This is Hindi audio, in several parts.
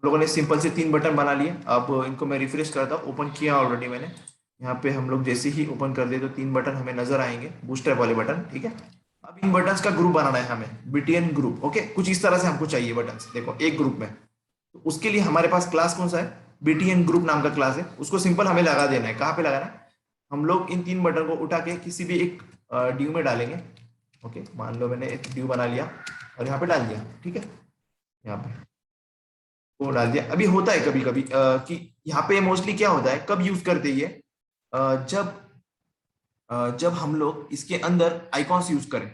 लोगों ने सिंपल से 3 बटन बना लिए। अब इनको मैं रिफ्रेश करता हूँ, ओपन किया ऑलरेडी मैंने। यहाँ पे हम लोग जैसे ही ओपन कर दे तो 3 बटन हमें नजर आएंगे, बूस्ट्रैप वाले बटन, ठीक है। अब इन बटन्स का ग्रुप बनाना है हमें, बीटीएन ग्रुप, ओके। कुछ इस तरह से हमको चाहिए बटन्स, देखो एक ग्रुप में। तो उसके लिए हमारे पास क्लास कौन सा है, बीटीएन ग्रुप नाम का क्लास है। उसको सिंपल हमें लगा देना है। कहाँ पे लगाना है, हम लोग इन 3 बटन को उठा के किसी भी एक ड्यू में डालेंगे। ओके, मान लो मैंने एक ड्यू बना लिया और यहाँ पे डाल दिया, ठीक है। यहाँ पे वो डाल दिया। अभी होता है कभी कभी कि यहाँ पे मोस्टली क्या होता है, कब यूज करते हैं ये, जब जब हम लोग इसके अंदर आइकॉन्स यूज करें।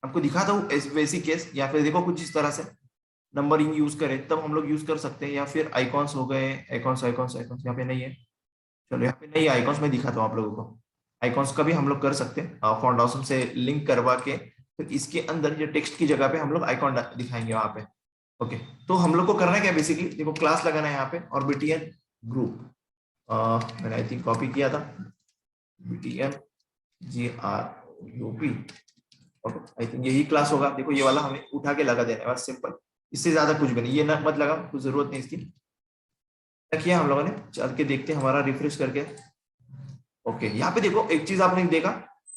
आपको दिखाता हूँ वैसी केस, या फिर देखो कुछ इस तरह से नंबरिंग यूज करें तब हम लोग यूज कर सकते हैं, या फिर आइकॉन्स हो गए, आइकॉन्स आइकॉन्स आइकॉन्स यहाँ पे नहीं है। चलो यहाँ पे नहीं है आइकॉन्स, मैं दिखाता हूँ आप लोगों को। आइकॉन्स का भी हम लोग कर सकते हैं फॉन्ट ऑसम से लिंक करवा के, फिर इसके अंदर ये टेक्स्ट की जगह पे हम लोग आइकॉन दिखाएंगे वहां पे। ओके, तो हम लोग को करना है क्या, बेसिकली देखो क्लास लगाना है यहाँ पे, और बीटीएन ग्रुप मैंने आई थिंक कॉपी किया था, BTN GRUP। Okay, I think यही क्लास होगा। देखो ये वाला हमें उठा के लगा देना है बस, सिंपल। इससे ज्यादा कुछ भी नहीं, ये ना मत लगा, कुछ जरूरत नहीं इसकी। क्या किया हम लोगों ने, चल के देखते हैं हमारा रिफ्रेश करके। ओके, यहाँ पे देखो एक चीज आपने देखा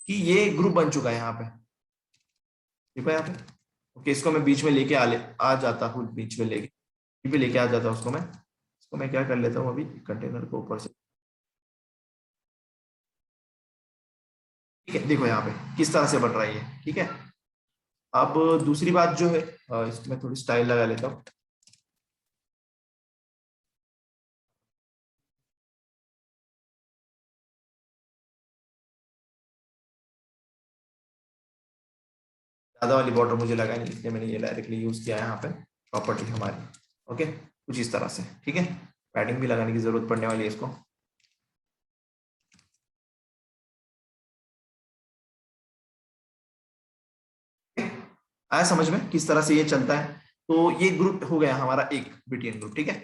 कि ये ग्रुप बन चुका है यहाँ पे, देखो यहाँ पे। ओके, इसको मैं बीच में लेके आ जाता हूँ, बीच में लेके आ जाता हूँ उसको मैं। इसको मैं क्या कर लेता हूँ अभी, कंटेनर को ऊपर से, ठीक है। देखो यहाँ पे किस तरह से बन रहा है ये, ठीक है। अब दूसरी बात जो है, इसमें थोड़ी स्टाइल लगा लेता हूँ। ज्यादा वाली बॉर्डर मुझे लगा नहीं, इसलिए मैंने ये डायरेक्टली यूज किया है यहाँ पे, प्रॉपर्टी हमारी। ओके, कुछ इस तरह से, ठीक है। पैडिंग भी लगाने की जरूरत पड़ने वाली है इसको। आया समझ में किस तरह से ये चलता है। तो ये ग्रुप हो गया हमारा एक बीटीएन ग्रुप, ठीक है।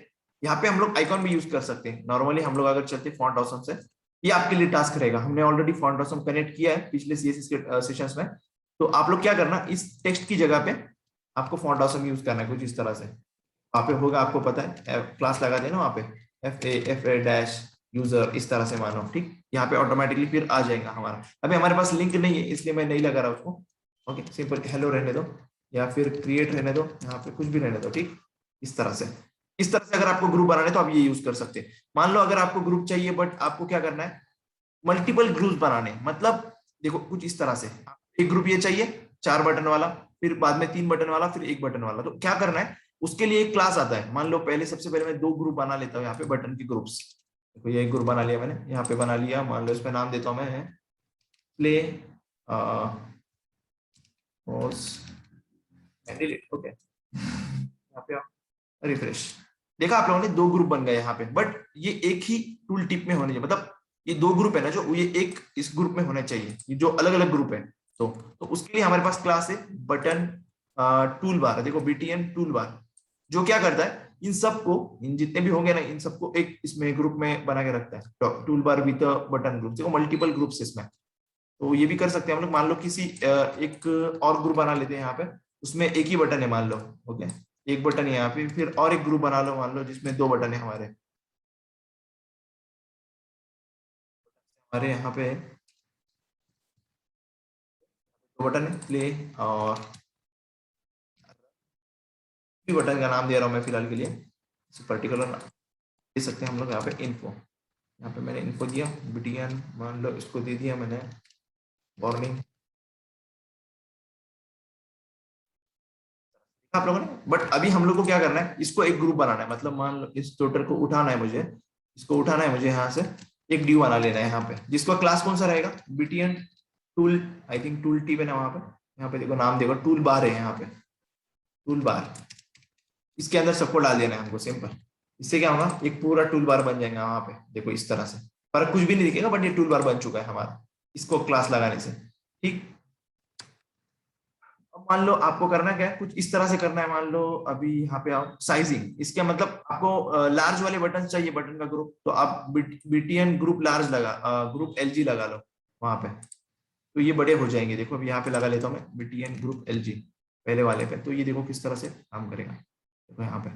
यहाँ पे हम लोग आइकॉन भी यूज कर सकते हैं नॉर्मली, हम लोग अगर चलते फॉन्ट ऑसम से। ये आपके लिए टास्क रहेगा, हमने ऑलरेडी फॉन्ट ऑसम कनेक्ट किया है पिछले सीएसएस के सेशंस में। तो आप लोग क्या करना, इस टेक्स्ट की जगह पे आपको फॉन्ट ऑसम यूज करना है कुछ इस तरह से। वहां पे होगा, आपको पता है, क्लास लगा देना वहां पे, FA डैश यूजर, इस तरह से मानो, ठीक। यहाँ पे ऑटोमेटिकली फिर आ जाएगा हमारा। अभी हमारे पास लिंक नहीं है इसलिए मैं नहीं लगा रहा उसको। ओके, सिंपल हेलो रहने दो, या फिर क्रिएट रहने दो, यहाँ पे कुछ भी रहने दो, ठीक। इस तरह से, इस तरह से अगर आपको ग्रुप बनाना है तो आप ये यूज कर सकते हैं। मान लो अगर आपको ग्रुप चाहिए, बट आपको क्या करना है, मल्टीपल ग्रुप बनाने, मतलब देखो कुछ इस तरह से, एक ग्रुप ये चाहिए 4 बटन वाला, फिर बाद में 3 बटन वाला, फिर एक बटन वाला। तो क्या करना है, उसके लिए एक क्लास आता है। मान लो पहले, सबसे पहले मैं 2 ग्रुप बना लेता हूँ यहाँ पे, बटन के ग्रुप्स। देखो ये एक ग्रुप बना लिया मैंने, यहाँ पे बना लिया, मान लो इसमें नाम देता हूँ मैं प्ले डिलीट। ओके, यहाँ पे रिफ्रेश। देखा आप लोगों ने 2 ग्रुप बन गए यहाँ पे, बट ये एक ही टूल टिप में होने चाहिए, मतलब ये 2 ग्रुप है ना जो, ये एक इस ग्रुप में होने चाहिए, ये जो अलग अलग ग्रुप है। तो उसके लिए हमारे पास क्लास है बटन टूल बार, देखो बीटीएन टूल बार, जो क्या करता है, इन सबको, इन जितने भी होंगे ना, इन सबको एक इसमें ग्रुप में बना के रखता है, tool bar with button group. देखो मल्टीपल ग्रुप्स इसमें। तो ये भी कर सकते हैं हम लोग, मान लो किसी एक और ग्रुप बना लेते हैं यहाँ पे, उसमें एक ही बटन है मान लो। ओके, एक बटन है यहाँ पे, फिर और एक ग्रुप बना लो मान लो जिसमें 2 बटन है हमारे, यहाँ पे 2 बटन है, प्ले और बटन का नाम दे रहा हूँ मैं फिलहाल के लिए, पर्टिकुलर नाम दे सकते हैं हम लोग। यहाँ पे इन्फो, यहाँ पे मैंने इन्फो दिया, बीटीएन मान लो इसको दे दिया मैंने वार्निंग, आप लोगों ने। बट अभी हम लोग को क्या करना है, इसको एक ग्रुप बनाना है, मतलब मान लो इस टोटल को उठाना है मुझे, इसको उठाना है मुझे यहाँ से, एक ड्यू बना लेना है यहाँ पे, जिसका क्लास कौन सा रहेगा, BTN tool, I think tool tip है ना वहां पे। यहाँ पे देखो नाम देखो, टूल बार है यहाँ पे, टूल बार। इसके अंदर सबको डाल देना है हमको, सिंपल। इससे क्या होगा, एक पूरा टूल बार बन जाएगा वहां पे, देखो इस तरह से। फर्क कुछ भी नहीं दिखेगा, बट ये टूल बार बन चुका है हमारा, इसको क्लास लगाने से, ठीक। अब मान लो आपको करना क्या है, कुछ इस तरह से करना है। मान लो अभी यहाँ पे आओ, साइजिंग, इसका मतलब आपको लार्ज वाले बटन चाहिए, बटन का ग्रुप, तो आप बीटीएन ग्रुप लार्ज लगा, ग्रुप LG लगा लो वहां पे, तो ये बड़े हो जाएंगे। देखो अभी यहाँ पे लगा लेता हूँ मैं बीटीएन ग्रुप LG पहले वाले पे, तो ये देखो किस तरह से काम करेगा, देखो यहाँ पे।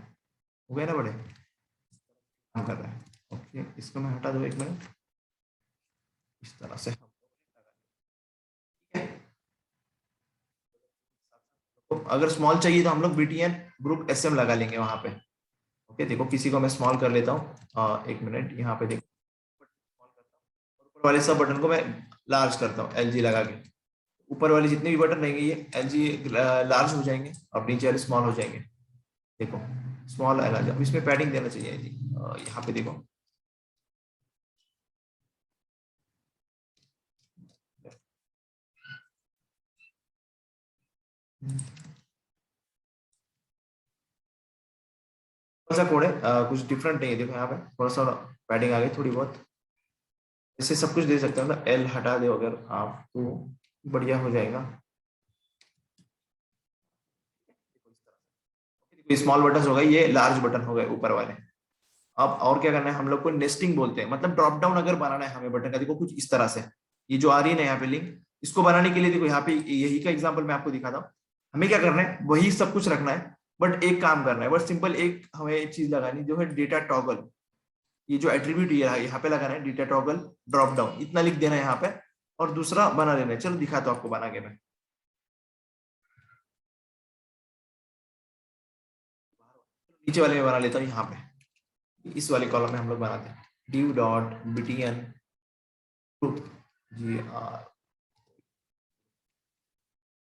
हो गया ना बड़े, काम कर रहा है। ओके, इसको मैं हटा दूँ 1 मिनट, इस तरह से। तो अगर स्मॉल चाहिए तो हम लोग बीटीएन ग्रुप एसएम लगा लेंगे वहां पे। ओके, देखो किसी को मैं स्मॉल कर लेता हूँ, 1 मिनट, यहाँ पे देखो ऊपर वाले सब बटन को मैं लार्ज करता हूँ एलजी लगा के। ऊपर वाले जितने भी बटन रहेंगे ये एलजी लार्ज हो जाएंगे और नीचे वाले स्मॉल हो जाएंगे। देखो स्मॉल एल, अब इसमें पैडिंग देना चाहिए जी, यहाँ पे देखो। थोड़ा सा कोड है, कुछ डिफरेंट नहीं है, देखो यहाँ पे थोड़ा सा पैडिंग आ गई थोड़ी बहुत। इससे सब कुछ दे सकते हो ना, एल हटा दो अगर आप तो बढ़िया हो जाएगा। स्मॉल बटन हो गए, ये लार्ज बटन हो गए ऊपर वाले। अब और क्या करना है, हम लोग को नेस्टिंग बोलते हैं, मतलब ड्रॉप डाउन अगर बनाना है हमें बटन का, देखो कुछ इस तरह से। ये जो आ रही है ना यहाँ पे लिंक, इसको बनाने के लिए देखो यहाँ पे यही का एग्जांपल मैं आपको दिखाता हूँ। हमें क्या करना है, वही सब कुछ रखना है, बट एक काम करना है, बट सिंपल एक हमें चीज लगानी जो है डेटा टॉगल। ये जो एट्रीब्यूट यहाँ पे लगाना है, डेटा टॉगल ड्रॉप डाउन, इतना लिख देना है यहाँ पे, और दूसरा बना देना है। चलो दिखाता हूँ आपको बना के मैं। नीचे वाले में बना लेता हूँ, यहाँ पे इस वाले कॉलम में हम लोग बनाते हैं div डॉट btn group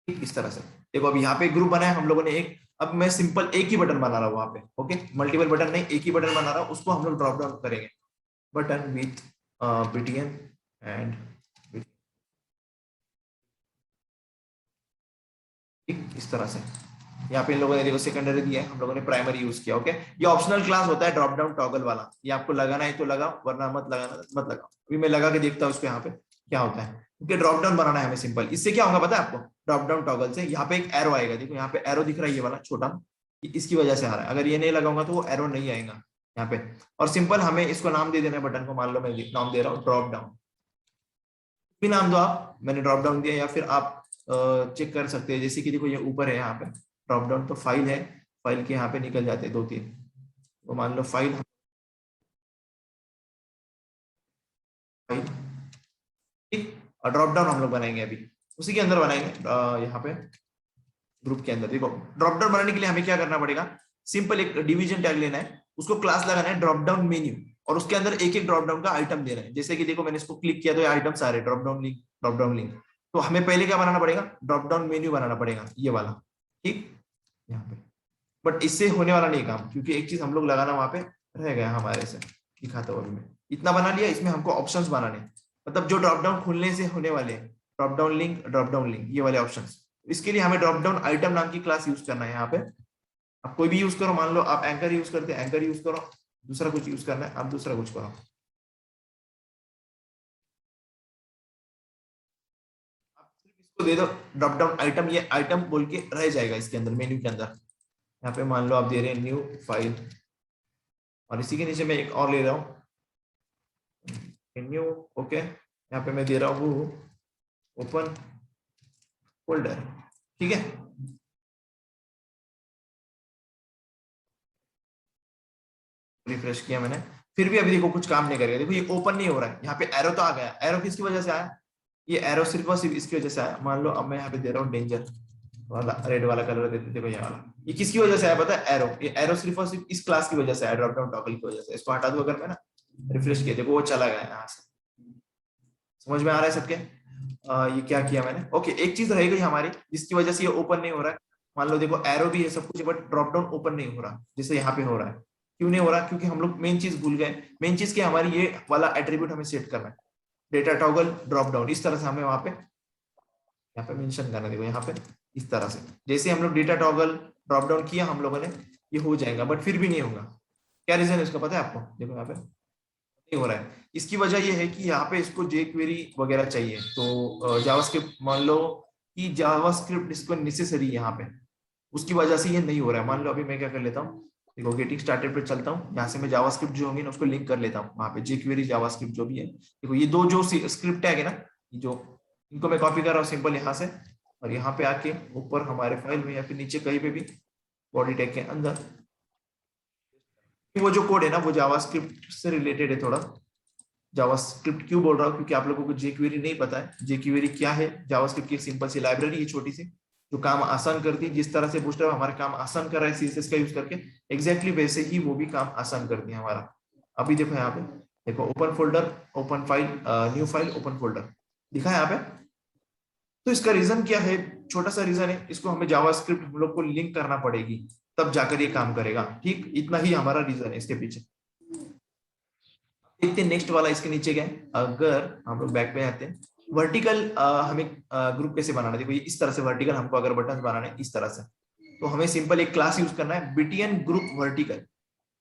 जी इस तरह से। देखो अब यहाँ पे ग्रुप बना है हम लोगों ने एक। अब मैं सिंपल एक ही बटन बना रहा हूँ वहां पे, ओके, मल्टीपल बटन नहीं, एक ही बटन बना रहा हूँ, उसको हम लोग ड्रॉप डाउन करेंगे, बटन विथ btn एंड इस तरह से। यहाँ पे इन लोगों ने देखो सेकेंडरी दिया है, हम लोगों ने प्राइमरी यूज किया। ओके, ये ऑप्शनल क्लास होता है ड्रॉप डाउन टॉगल वाला, ये आपको लगाना है तो लगाओ, वरना मत लगाना मत लगाओ। अभी मैं लगा के देखता हूँ इसको यहाँ पे क्या होता है, क्योंकि ड्रॉप डाउन बनाना है हमें सिंपल। इससे क्या होगा पता है आपको, ड्रॉप डाउन टॉगल से यहाँ पे एक एरो आएगा, देखो यहाँ पे एरो दिख रहा है ये वाला छोटा, इसकी वजह से आ रहा है। अगर ये नहीं लगाऊंगा तो वो एरो नहीं आएगा यहाँ पे। और सिंपल हमें इसको नाम दे देना है बटन को, मान लो मैं नाम दे रहा हूँ ड्रॉप डाउन, भी नाम दो आप, मैंने ड्रॉप डाउन दिया, या फिर आप चेक कर सकते हैं, जैसे कि देखो ये ऊपर है यहाँ पे ड्रॉप डाउन, तो फाइल है, फाइल के यहाँ पे निकल जाते हैं 2-3, तो मान लो फाइल फाइल ठीक, और ड्रॉप डाउन हम लोग बनाएंगे अभी, उसी के अंदर बनाएंगे यहाँ पे ग्रुप के अंदर। देखो ड्रॉप डाउन बनाने के लिए हमें क्या करना पड़ेगा, सिंपल एक डिवीजन टैग लेना है, उसको क्लास लगाना है ड्रॉप डाउन मेन्यू, और उसके अंदर एक एक ड्रॉप डाउन का आइटम देना है। जैसे कि देखो मैंने इसको क्लिक किया तो ये आइटम सारे drop down link, drop down link. तो हमें पहले क्या बनाना पड़ेगा, ड्रॉप डाउन मेन्यू बनाना पड़ेगा ये वाला, ठीक, यहाँ पे। बट इससे होने वाला नहीं काम, क्योंकि एक चीज हम लोग लगाना वहां पे रह गया हमारे से, दिखाता हूँ अभी मैं। इतना बना लिया, इसमें हमको ऑप्शंस बनाने, मतलब जो ड्रॉप डाउन खुलने से होने वाले, ड्रॉप डाउन लिंक ये वाले ऑप्शंस। इसके लिए हमें ड्रॉप डाउन आइटम नाम की क्लास यूज करना है यहाँ पे। आप कोई भी यूज करो, मान लो आप एंकर यूज करते हैं एंकर यूज करो, दूसरा कुछ यूज करना है आप दूसरा कुछ करो। आप सिर्फ इसको दे दो ड्रॉप डाउन आइटम, ये आइटम बोल के रह जाएगा इसके अंदर, मेन्यू के अंदर। यहाँ पे मान लो आप दे रहे हैं न्यू फाइल, और इसी के नीचे मैं एक और ले रहा हूँ न्यू, ओके, यहाँ पे मैं दे रहा हूँ ओपन फोल्डर, ठीक है। रिफ्रेश किया मैंने, फिर भी अभी देखो कुछ काम नहीं करेगा, देखो ये ओपन नहीं हो रहा है। यहाँ पे एरो तो आ गया, एरो किसकी वजह से आया, ये एरो सिर्फ और सिर्फ इसकी वजह से आया। मान लो अब मैं यहाँ पे दे रहा हूँ डेंजर वाला, रेड वाला कलर दे देते, देखो ये वाला, ये किसकी वजह से आया पता है, एरो, ये एरो सिर्फ और सिर्फ इस क्लास की वजह से आया, ड्रॉप डाउन टॉगल की वजह से। इसको हटा दूं अगर मैं ना, रिफ्रेश किया, देखो वो चला गया यहाँ से। समझ में आ रहा है सबके, ये क्या किया मैंने। ओके, एक चीज रह गई हमारी जिसकी वजह से ये ओपन नहीं हो रहा है। मान लो देखो एरो भी है सब कुछ, बट ड्रॉप डाउन ओपन नहीं हो रहा जैसे यहाँ पे हो रहा है। क्यों नहीं हो रहा, क्योंकि हम लोग मेन चीज भूल गए। मेन चीज क्या, हमारी ये वाला एट्रीब्यूट हमें सेट करना है, डेटा टॉगल ड्रॉप डाउन, इस तरह से हमें वहां पे यहाँ पे मेंशन करना। देखो यहाँ पे इस तरह से, जैसे हम लोग डेटा टॉगल ड्रॉप डाउन किया हम लोगों ने, ये हो जाएगा, बट फिर भी नहीं होगा। क्या रीजन है इसका पता है आपको, देखो यहाँ पे नहीं हो रहा है। इसकी वजह यह है कि यहाँ पे इसको जे क्वेरी वगैरह चाहिए, तो जावास्क्रिप्ट, मान लो कि जावास्क्रिप्ट इसको नेसेसरी है यहाँ पे, उसकी वजह से ये नहीं हो रहा है। मान लो अभी मैं क्या कर लेता हूँ, देखो गेटिंग स्टार्टेड पे चलता हूँ, यहाँ से मैं जावास्क्रिप्ट जो होंगी ना उसको लिंक कर लेता हूँ वहाँ पे, जे क्वेरी जावास्क्रिप्ट जो भी है। देखो ये दो जो स्क्रिप्ट टैग है ना, जो इनको मैं कॉपी कर रहा हूँ सिंपल यहाँ से, और यहाँ पे आके ऊपर हमारे फाइल में या फिर नीचे कहीं पे भी बॉडी टैग के अंदर वो जो कोड है ना वो जावास्क्रिप्ट से रिलेटेड है थोड़ा। जावास्क्रिप्ट क्यों बोल रहा हूँ, क्योंकि आप लोगों को जेक्वेरी नहीं पता है। जेक्वेरी क्या है? जावास्क्रिप्ट की एक सिंपल सी लाइब्रेरी है छोटी सी, जो काम आसान करती है। जिस तरह से बूस्टरअप हमारा काम आसान कर रहा है सीएसएस का यूज करके, एग्जैक्टली वैसे ही वो भी काम आसान करती है हमारा। अभी देखो यहाँ पे, देखो open folder, open file, new file, open folder दिखा है यहाँ पे। तो इसका रीजन क्या है? छोटा सा रीजन है, इसको हमें जावास्क्रिप्ट हम लोग को लिंक करना पड़ेगी, तब जाकर ये काम करेगा। ठीक, इतना ही हमारा रीजन है इसके पीछे। देखते हैं नेक्स्ट वाला इसके नीचे क्या है। अगर हम लोग बैक पे आते हैं, वर्टिकल हमें ग्रुप कैसे बनाना है। देखो ये इस तरह से वर्टिकल हमको अगर बटन बनाना है इस तरह से, तो हमें सिंपल एक क्लास यूज करना है, बीटीएन ग्रुप वर्टिकल।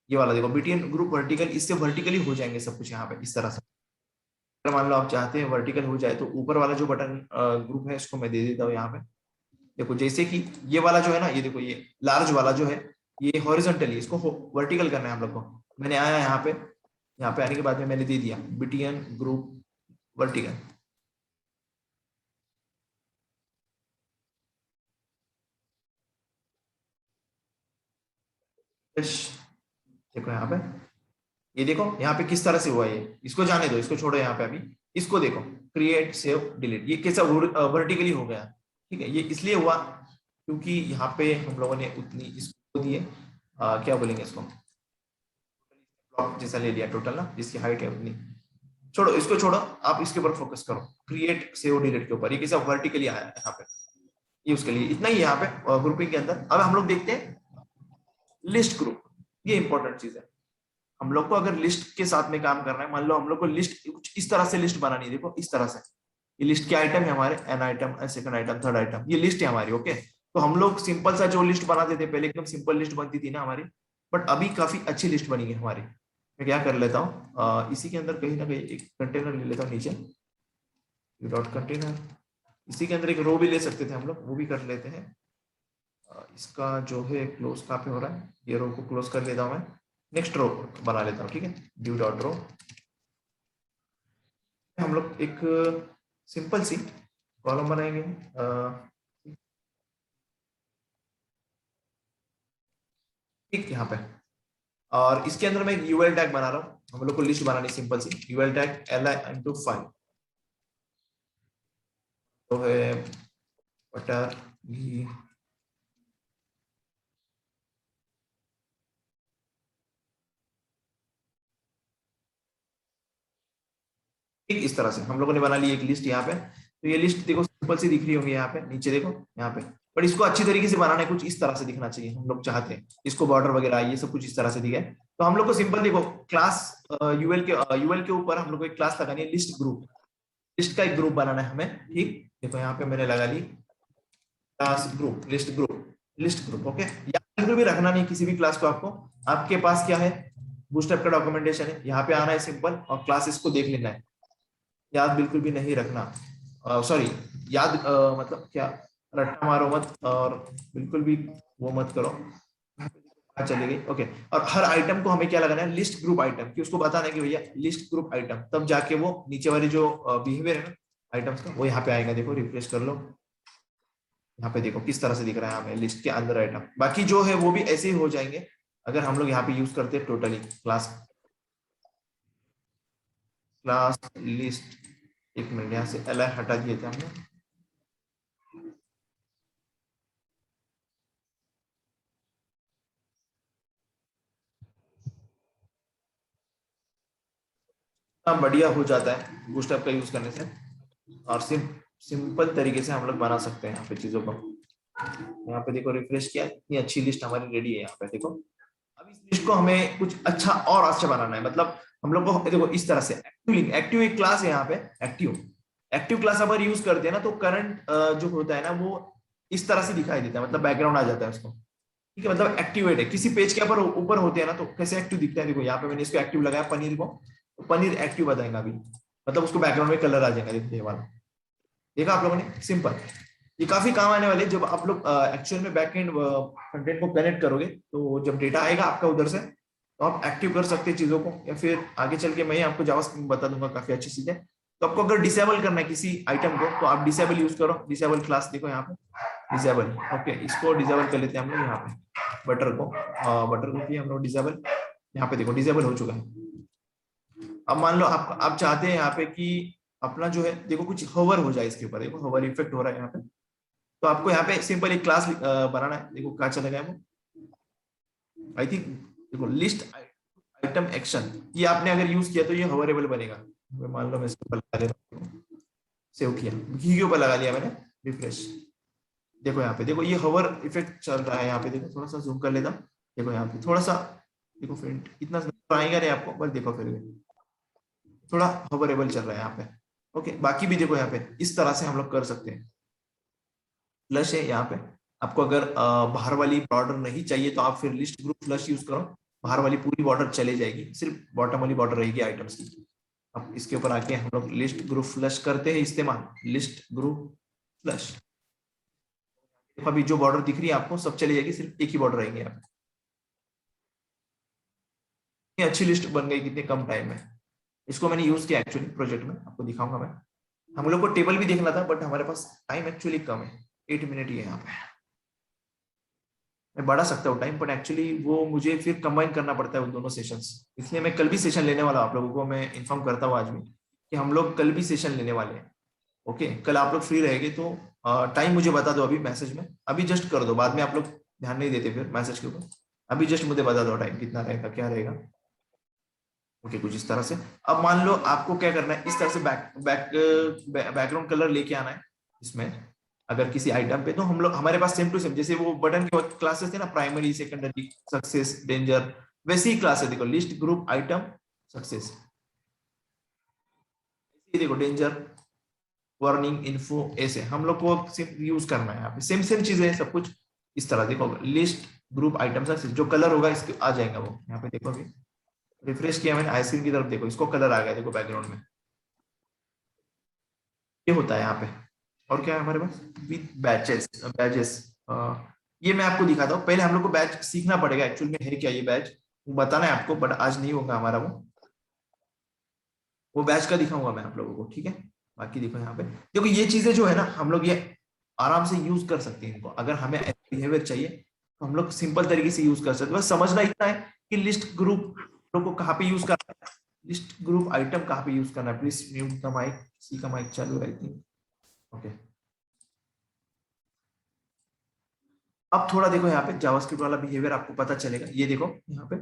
ये वाला देखो, बीटीएन ग्रुप वर्टिकल, इससे वर्टिकली हो जाएंगे सब कुछ यहाँ पे इस तरह से। अगर मान लो आप चाहते हैं वर्टिकल हो जाए, तो ऊपर वाला जो बटन ग्रुप है इसको मैं दे देता हूँ यहाँ पे। देखो जैसे कि ये वाला जो है ना, ये देखो ये लार्ज वाला जो है, ये हॉरिजॉन्टली, इसको वर्टिकल करना है हम लोग को। मैंने आया यहाँ पे, यहाँ पे आने के बाद में मैंने दे दिया बीटीएन ग्रुप वर्टिकल। देखो यहाँ पे, ये देखो यहाँ पे किस तरह से हुआ ये, इसको जाने दो, इसको छोड़ो यहाँ पे अभी। इसको देखो, क्रिएट सेव डिलीट, ये कैसा वर्टिकली हो गया। ठीक है, ये इसलिए हुआ क्योंकि यहाँ पे हम लोगों ने उतनी इसको दिए, क्या बोलेंगे इसको, ब्लॉक जैसा ले लिया टोटल ना, जिसकी हाइट है उतनी। छोड़ो इसको, छोड़ो, आप इसके ऊपर फोकस करो, क्रिएट सेव डिलीट के ऊपर। ये कैसा वर्टिकली आया है यहाँ पे, ये उसके लिए इतना ही यहाँ पे ग्रुपिंग के अंदर। अब हम लोग देखते हैं लिस्ट ग्रुप, ये इंपॉर्टेंट चीज है। हम लोग को अगर लिस्ट के साथ में काम करना है, मान लो हम लोग को लिस्ट कुछ इस तरह से लिस्ट बनानी है, देखो इस तरह से। ये लिस्ट के आइटम है हमारे, an item, second item, third item, ये लिस्ट है हमारी। ओके, तो हम लोग सिंपल सा जो लिस्ट बनाते थे पहले, एकदम सिंपल लिस्ट बनती थी ना हमारी, बट अभी काफी अच्छी लिस्ट बनी है हमारी। मैं क्या कर लेता हूँ, इसी के अंदर कहीं ना कहीं एक कंटेनर ले लेता हूँ नीचे, डॉट कंटेनर। इसी के अंदर एक रो भी ले सकते थे हम लोग, वो भी कर लेते हैं। इसका जो है क्लोज कहाँ पे हो रहा है, ये रो को क्लोज कर लेता हूँ मैं, नेक्स्ट रो बना लेता हूँ। ठीक है, ड्यू डॉट रो, हम लोग एक सिंपल सी कॉलम बनाएंगे। ठीक, यहाँ पे, और इसके अंदर मैं यूएल टैग बना रहा हूँ। हम लोग को लिस्ट बनानी सिंपल सी, यूएल टैग li तो है बटर घी। ठीक, इस तरह से हम लोगों ने बना ली एक लिस्ट यहाँ पे। तो ये लिस्ट देखो सिंपल सी दिख रही होगी यहाँ पे, नीचे देखो यहाँ पे। पर इसको अच्छी तरीके से बनाना है, कुछ इस तरह से दिखना चाहिए, हम लोग चाहते हैं इसको बॉर्डर वगैरह ये सब कुछ इस तरह से दिखे। तो हम लोग को सिंपल देखो, क्लास यूएल के ऊपर हम लोग को एक क्लास लगानी है, लिस्ट ग्रुप। लिस्ट का एक ग्रुप बनाना है हमें। ठीक, देखो यहाँ पे मैंने लगा ली class group, list group, list group. Okay, याद बिल्कुल भी रखना नहीं किसी भी क्लास को आपको। आपके पास क्या है, बूटस्ट्रैप का डॉक्यूमेंटेशन है, यहाँ पे आना है सिंपल, और क्लासेस को देख लेना है। याद बिल्कुल भी नहीं रखना, सॉरी, याद मतलब क्या, रट्टा मारो मत, और बिल्कुल भी वो मत करो। चली गई। ओके, और हर आइटम को हमें क्या लगाना है, लिस्ट ग्रुप आइटम, कि उसको बताना है कि भैया लिस्ट ग्रुप आइटम, तब जाके वो नीचे वाली जो बिहेवियर है ना आइटम्स का, वो यहाँ पे आएगा। देखो रिफ्रेश कर लो, यहाँ पे देखो किस तरह से दिख रहा है हमें लिस्ट के अंदर आइटम। बाकी जो है वो भी ऐसे ही हो जाएंगे अगर हम लोग यहाँ पे यूज करते हैं टोटली क्लास, क्लास लिस्ट। एक मिनट, यहाँ से एल हटा दिए थे हमने। इतना बढ़िया हो जाता है बूटस्ट्रैप का यूज करने से, और सिंपल तरीके से हम लोग बना सकते हैं यहाँ पे चीजों को। यहाँ पे देखो रिफ्रेश किया, इतनी अच्छी लिस्ट हमारी रेडी है यहाँ पे देखो। अब इस लिस्ट को हमें कुछ अच्छा और अच्छा बनाना है, मतलब हम लोग को देखो इस तरह से एक्टिव लिंक, एक्टिव एक क्लास है यहाँ पे, एक्टिव। एक्टिव क्लास अगर यूज करते हैं ना, तो करंट जो होता है ना वो इस तरह से दिखाई देता है, मतलब बैकग्राउंड आ जाता है उसको। ठीक है, मतलब एक्टिवेट है, किसी पेज के ऊपर होते हैं ना तो कैसे एक्टिव दिखता है। देखो यहाँ पे मैंने इसको एक्टिव लगाया पनीर को, तो पनीर एक्टिव बताएगा अभी, मतलब उसको बैकग्राउंड में कलर आ जाएगा। देखो ये वाला देखा आप लोगों ने, सिंपल। ये काफी काम आने वाले जब आप लोग एक्चुअल में बैकएंड कंटेंट को कनेक्ट करोगे, तो जब डेटा आएगा आपका उधर से, तो आप एक्टिव कर सकते हैं चीजों को, या फिर आगे चल के मैं ही आपको जावास्क्रिप्ट बता दूंगा काफी अच्छी चीज है। तो आपको अगर डिसेबल करना है किसी आइटम को, तो आप डिसेबल यूज करो, डिसेबल क्लास देखो यहाँ पे, डिसेबल। ओके, इसको डिसेबल कर लेते हैं हम लोग यहाँ पे, बटर को, बटर को किया हम लोग डिसेबल। यहाँ पे देखो डिसेबल हो चुका है। अब मान लो आप चाहते हैं यहाँ पे कि अपना जो है देखो कुछ होवर हो जाए इसके ऊपर, देखो होवर इफेक्ट हो रहा है यहाँ पे। तो आपको यहाँ पे सिंपल एक क्लास बनाना है, देखो क्या चलेगा वो, आई थिंक देखो लिस्ट आइटम एक्शन, ये आपने अगर यूज किया तो ये होवरेबल बनेगा। मान लो मैं इसके ऊपर लगा देता हूँ, सेव किया, घी के ऊपर लगा लिया मैंने, रिफ्रेश, देखो यहाँ पे देखो ये होवर इफेक्ट चल रहा है यहाँ पे, देखो थोड़ा सा जूम कर लेता हूँ, देखो यहाँ पे थोड़ा सा, देखो फ्रेंड इतना आएगा नहीं आपको, बस देखो फिर भी थोड़ा होवरेबल चल रहा है यहाँ पे। ओके, बाकी भी देखो यहाँ पे इस तरह से हम लोग कर सकते हैं। फ्लश है यहाँ पे, आपको अगर बाहर वाली बॉर्डर नहीं चाहिए तो आप फिर लिस्ट ग्रुप फ्लश यूज करो, बाहर वाली पूरी बॉर्डर चले जाएगी, सिर्फ बॉटम वाली बॉर्डर रहेगी आइटम्स की। अब इसके ऊपर आके हम लोग लिस्ट ग्रुप फ्लश करते हैं इस्तेमाल, लिस्ट ग्रुप फ्लश, अभी जो बॉर्डर दिख रही है आपको सब चली जाएगी, सिर्फ एक ही बॉर्डर रहेंगे यहाँ पे। कितनी अच्छी लिस्ट बन गई कितने कम टाइम में। इसको मैंने यूज किया एक्चुअली प्रोजेक्ट में, आपको दिखाऊंगा मैं। हम लोग को टेबल भी देखना था बट हमारे पास टाइम एक्चुअली कम है, 8 मिनट ही है यहाँ पे। मैं बढ़ा सकता हूँ टाइम, बट एक्चुअली वो मुझे फिर कंबाइन करना पड़ता है उन दोनों सेशंस, इसलिए मैं कल भी सेशन लेने वाला हूँ, आप लोगों को मैं इन्फॉर्म करता हूँ आज भी कि हम लोग कल भी सेशन लेने वाले हैं। ओके, कल आप लोग फ्री रहेंगे तो टाइम मुझे बता दो अभी मैसेज में, अभी जस्ट कर दो, बाद में आप लोग ध्यान नहीं देते फिर मैसेज के ऊपर, अभी जस्ट मुझे बता दो टाइम कितना रहेगा क्या रहेगा। ओके, कुछ इस तरह से। अब मान लो आपको क्या करना है, इस तरह से बैकग्राउंड कलर लेके आना है इसमें, अगर किसी आइटम पे, तो हम लोग हमारे पास सेम टू सेम जैसे वो बटन के क्लासेस थे ना, प्राइमरी सेकेंडरी सक्सेस डेंजर, वैसे ही क्लास है, देखो लिस्ट ग्रुप आइटम सक्सेस, देखो डेंजर वार्निंग इन्फो, ऐसे हम लोग को यूज करना है यहाँ पे, सेम सेम चीजें हैं सब कुछ। इस तरह देखो लिस्ट ग्रुप आइटम सक्सेस, जो कलर होगा इसके आ जाएगा वो यहाँ पे, देखो अभी रिफ्रेश किया मैंने आइसक्रीम की तरफ, देखो इसको कलर आ गया, देखो बैकग्राउंड में ये होता है यहाँ पे। और क्या है हमारे पास, विद बैचेस, बैचेस, ये मैं आपको दिखाता हूँ, पहले हम लोग को बैच सीखना पड़ेगा एक्चुअल में है क्या ये बैच, बताना है आपको, बट आज नहीं होगा हमारा वो बैच का दिखाऊंगा मैं आप लोगों को, ठीक है। बाकी देखो यहाँ पे, देखो ये चीजें जो है ना हम लोग ये आराम से यूज कर सकते हैं इनको, अगर हमें बिहेवियर चाहिए तो हम लोग सिंपल तरीके से यूज कर सकते हैं, बस समझना इतना है कि लिस्ट ग्रुप लोग को कहाँ पे यूज करना है, लिस्ट ग्रुप आइटम कहाँ पे यूज करना है। प्लीज म्यूट द माइक, सी का माइक चालू है आई थिंक। ओके, अब थोड़ा देखो यहाँ पे जावास्क्रिप्ट वाला बिहेवियर आपको पता चलेगा, ये देखो यहाँ पे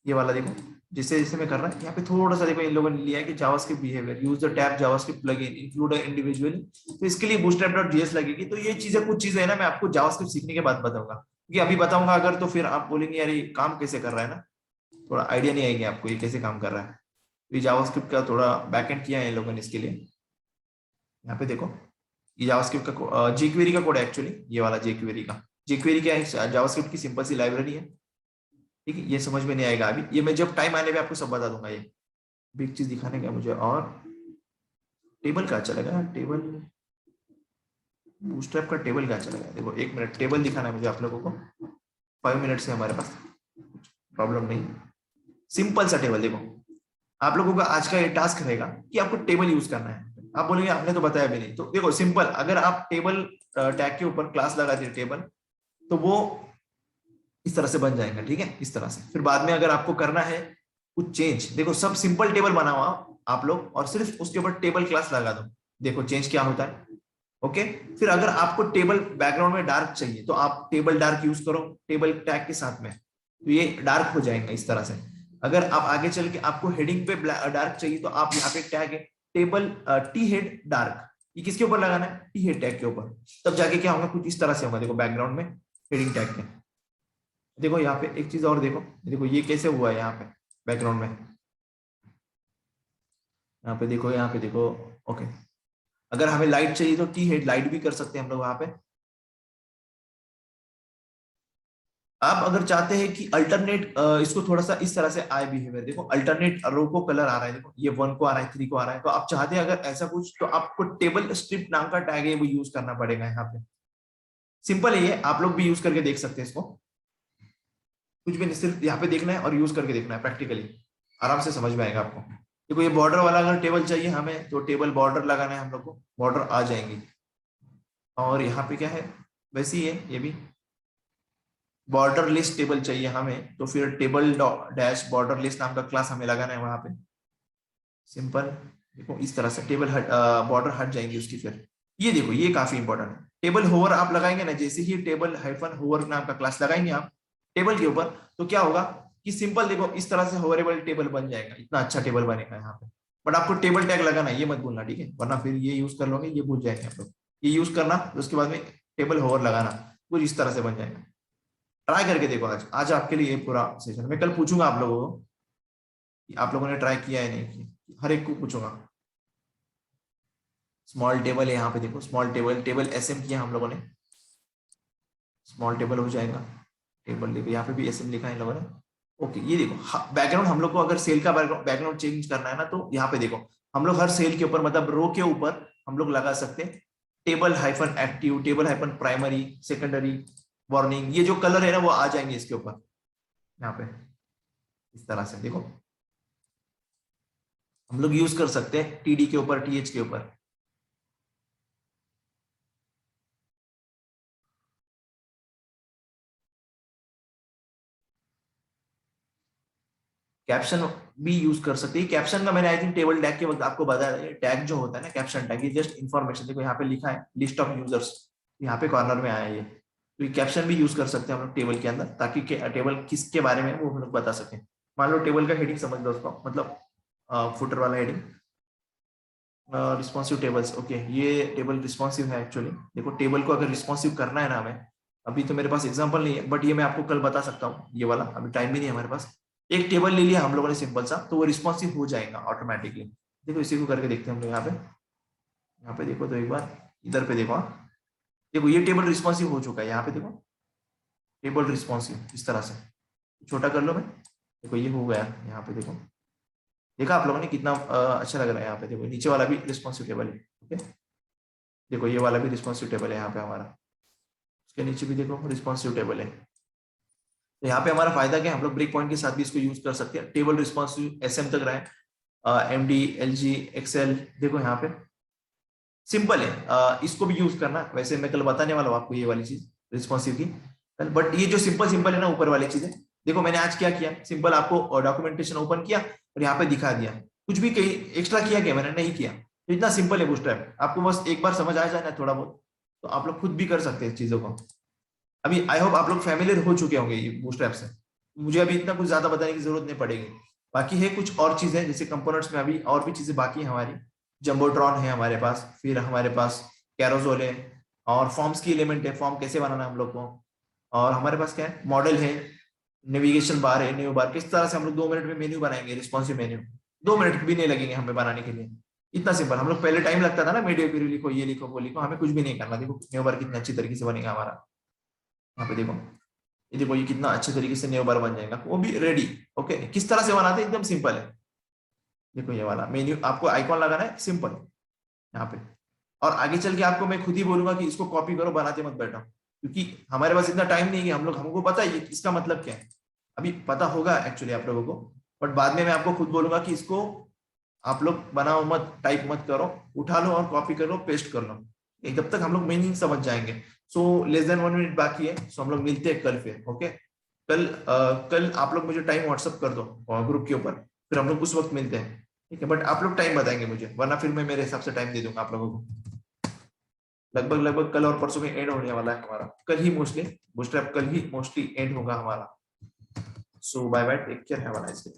ये वाला देखो, जिससे जैसे मैं कर रहा है यहाँ पे थोड़ा सा देखो इन लोगों ने लिया है कि JavaScript behaviour use the tab JavaScript plugin include individually, तो इसके लिए bootstrap.js लगेगी। तो ये चीजें कुछ चीजें है ना मैं आपको जावास्क्रिप्ट सीखने के बाद बताऊंगा, क्योंकि अभी बताऊंगा अगर तो फिर आप बोलेंगे यार ये काम कैसे कर रहा है ना, थोड़ा आइडिया नहीं आएगी आपको ये कैसे काम कर रहा है। तो ये जावास्क्रिप्ट का थोड़ा बैकएंड किया है इन लोगों ने इसके लिए। यहाँ पे देखो ये जावास्क्रिप्ट का jQuery का कोड है एक्चुअली, ये वाला jQuery का, jQuery क्या है, जावास्क्रिप्ट की सिंपल सी लाइब्रेरी है, ठीक है। ये समझ में नहीं आएगा अभी, ये मैं जब टाइम आने पे आपको सब बता दूंगा। ये बिग चीज दिखाने का मुझे, और टेबल का चलेगा, टेबल बूटस्ट्रैप का टेबल क्या चलेगा, देखो 1 मिनट टेबल दिखाना है मुझे आप लोगों को, 5 मिनट से हमारे पास, प्रॉब्लम नहीं, सिंपल सा टेबल देखो। आप लोगों का आज का ये टास्क रहेगा कि आपको टेबल यूज करना है। आप बोलेंगे आपने तो बताया भी नहीं, तो देखो सिंपल, अगर आप टेबल टैग के ऊपर क्लास लगा दिए टेबल, तो वो इस तरह से बन जाएगा, ठीक है, इस तरह से। फिर बाद में अगर आपको करना है कुछ चेंज, देखो सब सिंपल टेबल बना हुआ आप लोग, और सिर्फ उसके ऊपर टेबल क्लास लगा दो, देखो चेंज क्या होता है। ओके, फिर अगर आपको टेबल बैकग्राउंड में डार्क चाहिए तो आप टेबल डार्क यूज करो टेबल टैग के साथ में, तो ये डार्क हो जाएगा इस तरह से। अगर आप आगे चल के आपको हेडिंग पे डार्क चाहिए तो आप यहाँ पे टैग है टेबल टी हेड डार्क, ये किसके ऊपर लगाना है, टी हेड टैग के ऊपर, तब जाके क्या होगा, कुछ इस तरह से होगा, देखो बैकग्राउंड में हेडिंग टैग के। देखो यहाँ पे एक चीज और देखो, देखो ये कैसे हुआ है यहाँ पे बैकग्राउंड में, यहाँ पे देखो, यहाँ पे देखो। ओके, अगर हमें लाइट चाहिए तो टी हेड लाइट भी कर सकते हैं हम लोग वहां पे। आप अगर चाहते हैं कि अल्टरनेट इसको थोड़ा सा इस तरह से आए बिहेवियर, देखो अल्टरनेट रो को कलर आ रहा है, देखो ये 1 को आ रहा है 3 को आ रहा है, तो आप चाहते हैं अगर ऐसा कुछ तो आपको टेबल स्ट्रिप नाम का टैग है वो यूज करना पड़ेगा यहाँ पे। सिंपल है ये, आप लोग भी यूज करके देख सकते हैं इसको, कुछ भी नहीं, सिर्फ यहाँ पे देखना है और यूज करके देखना है प्रैक्टिकली, आराम से समझ में आएगा आपको। देखो ये बॉर्डर वाला अगर टेबल चाहिए हमें तो टेबल बॉर्डर लगाना है हम लोग को, बॉर्डर आ जाएंगी। और यहाँ पे क्या है, वैसे ही है ये भी, बॉर्डर लिस्ट टेबल चाहिए हमें, तो फिर टेबल डैश बॉर्डर लिस्ट नाम का क्लास हमें लगाना है वहां पे। सिंपल, देखो इस तरह से टेबल हट बॉर्डर हट जाएंगी उसकी। फिर ये देखो ये काफी इंपॉर्टेंट है, टेबल होवर आप लगाएंगे ना, जैसे ही टेबल हाइफन होवर नाम का क्लास लगाएंगे आप टेबल के ऊपर, तो क्या होगा कि सिंपल देखो इस तरह से होवरेबल टेबल बन जाएगा, इतना अच्छा टेबल बनेगा यहाँ पे। बट आपको टेबल टैग लगाना है, ये मत भूलना, ठीक है, वरना फिर ये यूज कर लोगे, ये भूल जाएंगे आप लोग। ये यूज करना, उसके बाद में टेबल होवर लगाना, कुछ इस तरह से बन जाएगा। ट्राई करके देखो, आज आज आपके लिए ये पूरा सेशन, मैं कल पूछूंगा आप लोगों को कि आप लोगों ने ट्राई किया है नहीं किया, हर एक को पूछूंगा। स्मॉल टेबल है यहाँ पे, देखो स्मॉल टेबल, टेबल एसएम किया हम लोगों ने, स्मॉल टेबल हो जाएगा। टेबल देखो यहाँ पे भी एसएम लिखा है इन लोगों ने। ओके, ये देखो बैकग्राउंड हम लोग को अगर सेल का बैकग्राउंड चेंज करना है ना, तो यहाँ पे देखो हम लोग हर सेल के ऊपर मतलब रो के ऊपर हम लोग लगा सकते हैं table hyphen active, table hyphen primary, secondary, warning, ये जो कलर है ना वो आ जाएंगे इसके ऊपर यहाँ पे। इस तरह से देखो हम लोग यूज कर सकते हैं टीडी के ऊपर, टीएच के ऊपर। कैप्शन भी यूज कर सकते हैं, कैप्शन का मैंने आई थिंक टेबल टैग के वक्त आपको बताया, टैग जो होता है ना कैप्शन टैग, ये जस्ट इन्फॉर्मेशन, देखो यहाँ पे लिखा है लिस्ट ऑफ यूजर्स, यहाँ पे कॉर्नर में आया ये, तो ये कैप्शन भी यूज कर सकते हैं हम लोग टेबल के अंदर, ताकि टेबल किसके बारे में वो हम लोग बता सकें। मान लो टेबल का हेडिंग समझ लो उसको, मतलब फुटर वाला हेडिंग, रिस्पॉन्सिव टेबल्स। ओके, ये टेबल रिस्पॉन्सिव है एक्चुअली। देखो टेबल को अगर रिस्पॉन्सिव करना है ना हमें, अभी तो मेरे पास एग्जांपल नहीं है, बट ये मैं आपको कल बता सकता हूँ, ये वाला अभी टाइम भी नहीं है हमारे पास। एक टेबल ले लिया हम लोगों ने सिंपल सा, तो वो रिस्पॉन्सिव हो जाएगा ऑटोमेटिकली। देखो इसी को करके देखते हैं हम लोग यहाँ पे देखो तो एक बार इधर पे देखो, देखो ये टेबल रिस्पॉन्सिव हो चुका है, यहाँ पे देखो टेबल रिस्पॉन्सिव, इस तरह से छोटा कर लो मैं, देखो ये हो गया यहाँ पे, देखो देखा आप लोगों ने कितना अच्छा लग रहा है। यहाँ पे देखो नीचे वाला भी रिस्पॉन्सिव टेबल है, ओके, देखो ये वाला भी रिस्पॉन्सिव टेबल है यहाँ पे हमारा, उसके नीचे भी देखो रिस्पॉन्सिव टेबल है। तो यहाँ पे हमारा फायदा क्या है, हम लोग ब्रेक पॉइंट के साथ भी इसको यूज कर सकते हैं। टेबल रिस्पॉन्सिव एसएम तक रहे, एमडी, एलजी, एक्सेल, देखो यहाँ पे सिंपल है, इसको भी यूज करना। वैसे मैं कल बताने वाला हूँ आपको ये वाली चीज रिस्पॉन्सिव की, बट ये जो सिंपल सिंपल है ना ऊपर वाली चीजें, देखो मैंने आज क्या किया, सिंपल आपको डॉक्यूमेंटेशन ओपन किया और यहाँ पे दिखा दिया, कुछ भी कहीं एक्स्ट्रा किया क्या मैंने, नहीं किया। तो इतना सिंपल है बूटस्ट्रैप, आपको बस एक बार समझ आ जाए ना थोड़ा बहुत, तो आप लोग खुद भी कर सकते हैं इस चीजों को। अभी आई होप आप लोग फैमिलियर हो चुके होंगे ये बूटस्ट्रैप से, मुझे अभी इतना कुछ ज्यादा बताने की जरूरत नहीं पड़ेगी। बाकी है कुछ और चीजें जैसे कंपोनेंट्स में, अभी और भी चीजें बाकी है हमारी। जम्बोट्रॉन है हमारे पास, फिर हमारे पास कैरोजोल है, और फॉर्म्स की एलिमेंट है, फॉर्म कैसे बनाना है हम लोग को, और हमारे पास क्या है, मॉडल है, नेविगेशन बार है, न्यू बार, किस तरह से हम लोग 2 मिनट में मेन्यू बनाएंगे, रिस्पॉन्सिव मेन्यू 2 मिनट भी नहीं लगेंगे हमें बनाने के लिए, इतना सिंपल। हम लोग पहले टाइम लगता था ना, मीडियो क्वेरी लिखो, ये लिखो, वो लिखो, हमें कुछ भी नहीं करना। देखो न्यू बार कितनी अच्छी तरीके से बनेगा हमारा, यहाँ पे देखो, ये देखो ये कितना अच्छे तरीके से न्यू बार बन जाएगा, वो भी रेडी। ओके, किस तरह से बनाते हैं, एकदम सिंपल है। देखो ये वाला मेन्यू आपको आइकॉन लगाना है, सिंपल यहाँ पे, और आगे चल के आपको मैं खुद ही बोलूंगा कि इसको कॉपी करो, बनाते मत बैठो, क्योंकि हमारे पास इतना टाइम नहीं है। हम लोग, हमको पता है इसका मतलब क्या है, अभी पता होगा एक्चुअली आप लोगों को, बट बाद में मैं आपको खुद बोलूंगा कि इसको आप लोग बनाओ मत, टाइप मत करो, उठा लो और कॉपी कर लो, पेस्ट कर लो, जब तक हम लोग मीनिंग समझ जाएंगे। सो लेस देन 1 मिनट बाकी है, सो हम लोग मिलते हैं कल फिर। ओके, कल आप लोग मुझे टाइम व्हाट्सअप कर दो ग्रुप के ऊपर, फिर हम लोग उस वक्त मिलते हैं, ठीक है। बट आप लोग टाइम बताएंगे मुझे, वरना फिर मैं मेरे हिसाब से टाइम दे दूंगा आप लोगों को। लगभग लगभग कल और परसों में एंड होने वाला है हमारा, कल ही मोस्टली बूटस्ट्रैप, कल ही मोस्टली एंड होगा हमारा। So bye bye, take care, have a nice day.